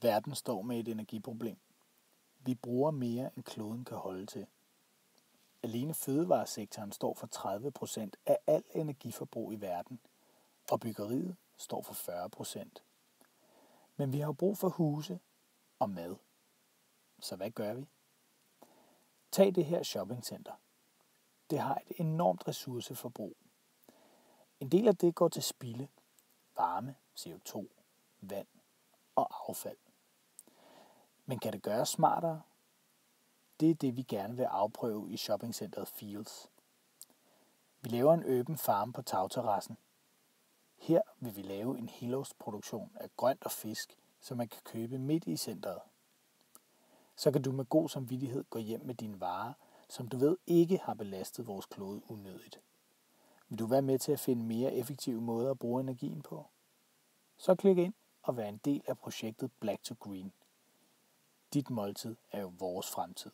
Verden står med et energiproblem. Vi bruger mere, end kloden kan holde til. Alene fødevaresektoren står for 30% af al energiforbrug i verden, og byggeriet står for 40%. Men vi har jo brug for huse og mad. Så hvad gør vi? Tag det her shoppingcenter. Det har et enormt ressourceforbrug. En del af det går til spilde, varme, CO2, vand og affald. Men kan det gøres smartere? Det er det, vi gerne vil afprøve i shoppingcenteret Fields. Vi laver en open farm på tagterrassen. Her vil vi lave en helårsproduktion af grønt og fisk, som man kan købe midt i centret. Så kan du med god samvittighed gå hjem med dine varer, som du ved ikke har belastet vores klode unødigt. Vil du være med til at finde mere effektive måder at bruge energien på? Så klik ind og vær en del af projektet Black to Green. Dit måltid er jo vores fremtid.